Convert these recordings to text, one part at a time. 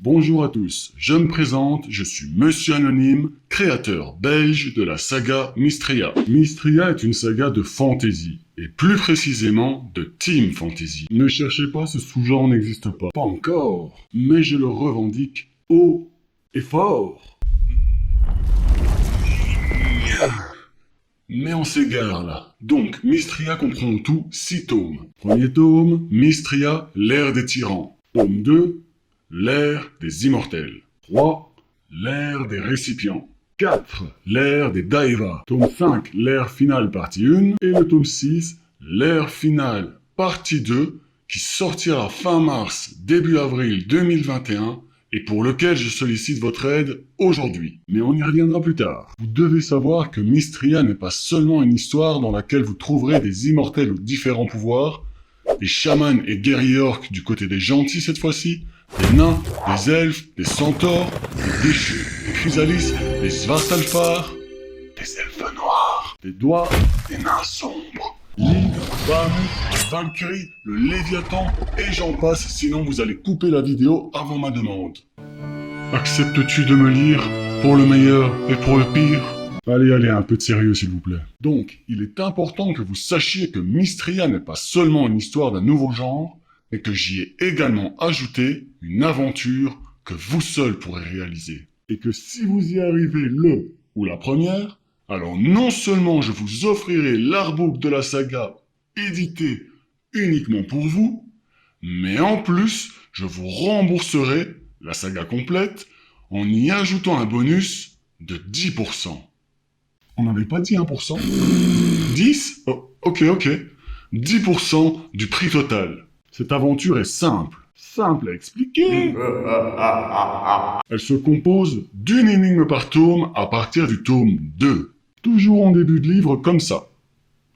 Bonjour à tous, je me présente, je suis Monsieur Anonyme, créateur belge de la saga Mystria. Mystria est une saga de fantasy, et plus précisément de team fantasy. Ne cherchez pas, ce sous-genre n'existe pas. Pas encore, mais je le revendique haut et fort. Mais on s'égare là. Donc, Mystria comprend en tout 6 tomes. Premier tome, Mystria, l'ère des tyrans. Tome 2, l'ère des immortels. 3, l'ère des récipients. 4, l'ère des Daeva. Tome 5, l'ère finale partie 1. Et le tome 6, l'ère finale partie 2, qui sortira fin mars, début avril 2021, et pour lequel je sollicite votre aide aujourd'hui. Mais on y reviendra plus tard. Vous devez savoir que Mystria n'est pas seulement une histoire dans laquelle vous trouverez des immortels aux différents pouvoirs, des chamans et guerriers orques du côté des gentils cette fois-ci, des nains, des elfes, des centaures, des déchus, des chrysalisses, des svartalfar, des elfes noirs, des doigts, des nains sombres, l'hydre, Bahamut, Valkyrie, le Léviathan, et j'en passe, sinon vous allez couper la vidéo avant ma demande. Acceptes-tu de me lire pour le meilleur et pour le pire ? Allez, un peu de sérieux s'il vous plaît. Donc, il est important que vous sachiez que Mystria n'est pas seulement une histoire d'un nouveau genre, mais que j'y ai également ajouté une aventure que vous seul pourrez réaliser. Et que si vous y arrivez le ou la première, alors non seulement je vous offrirai l'artbook de la saga édité uniquement pour vous, mais en plus, je vous rembourserai la saga complète en y ajoutant un bonus de 10%. On n'avait pas dit 1%? 10? Oh, ok. 10% du prix total. Cette aventure est simple à expliquer. Elle se compose d'une énigme par tome à partir du tome 2. Toujours en début de livre comme ça.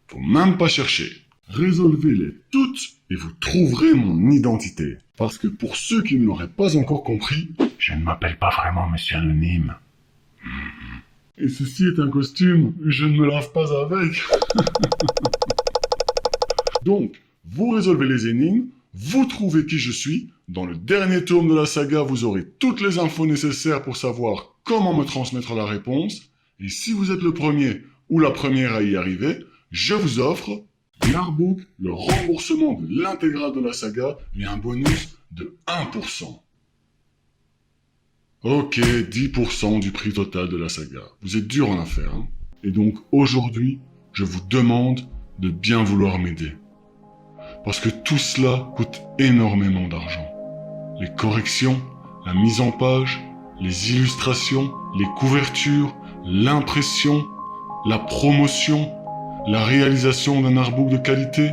Faut même pas chercher. Résolvez-les toutes et vous trouverez mon identité. Parce que pour ceux qui ne l'auraient pas encore compris, je ne m'appelle pas vraiment Monsieur Anonyme. Et ceci est un costume, je ne me lave pas avec. Donc, vous résolvez les énigmes, vous trouvez qui je suis. Dans le dernier tome de la saga, vous aurez toutes les infos nécessaires pour savoir comment me transmettre la réponse. Et si vous êtes le premier ou la première à y arriver, je vous offre l'artbook, le remboursement de l'intégrale de la saga et un bonus de 1%. Ok, 10% du prix total de la saga. Vous êtes dur en affaires, hein. Et donc aujourd'hui, je vous demande de bien vouloir m'aider. Parce que tout cela coûte énormément d'argent. Les corrections, la mise en page, les illustrations, les couvertures, l'impression, la promotion, la réalisation d'un artbook de qualité,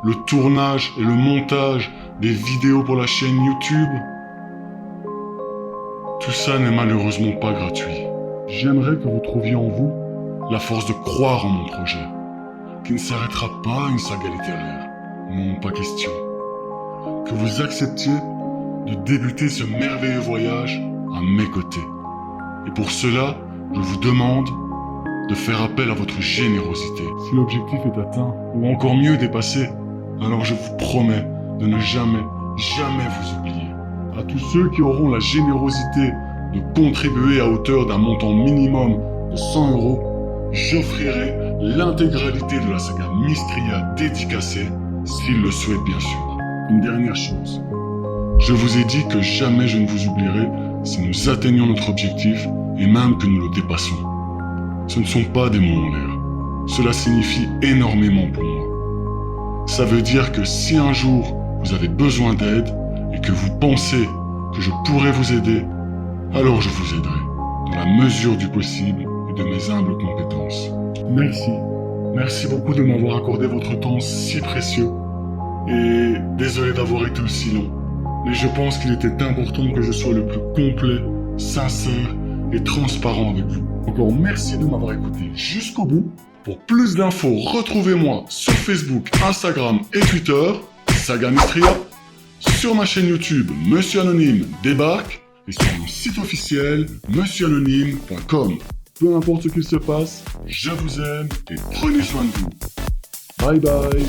le tournage et le montage des vidéos pour la chaîne YouTube. Tout ça n'est malheureusement pas gratuit. J'aimerais que vous trouviez en vous la force de croire en mon projet, qui ne s'arrêtera pas à une saga littéraire. Non, pas question. Que vous acceptiez de débuter ce merveilleux voyage à mes côtés. Et pour cela, je vous demande de faire appel à votre générosité. Si l'objectif est atteint, ou encore mieux dépassé, alors je vous promets de ne jamais vous oublier. À tous ceux qui auront la générosité de contribuer à hauteur d'un montant minimum de 100 €, j'offrirai l'intégralité de la saga Mystria dédicacée, s'ils le souhaitent bien sûr. Une dernière chose. Je vous ai dit que jamais je ne vous oublierai si nous atteignons notre objectif et même que nous le dépassons. Ce ne sont pas des mots en l'air. Cela signifie énormément pour moi. Ça veut dire que si un jour vous avez besoin d'aide et que vous pensez que je pourrais vous aider, alors je vous aiderai, dans la mesure du possible et de mes humbles compétences. Merci. Merci beaucoup de m'avoir accordé votre temps si précieux. Et désolé d'avoir été aussi long. Mais je pense qu'il était important que je sois le plus complet, sincère et transparent avec vous. Encore merci de m'avoir écouté jusqu'au bout. Pour plus d'infos, retrouvez-moi sur Facebook, Instagram et Twitter, Saga Mystria, sur ma chaîne YouTube, Monsieur Anonyme débarque, et sur mon site officiel, monsieuranonyme.com. Peu importe ce qu'il se passe, je vous aime et prenez soin de vous. Bye bye.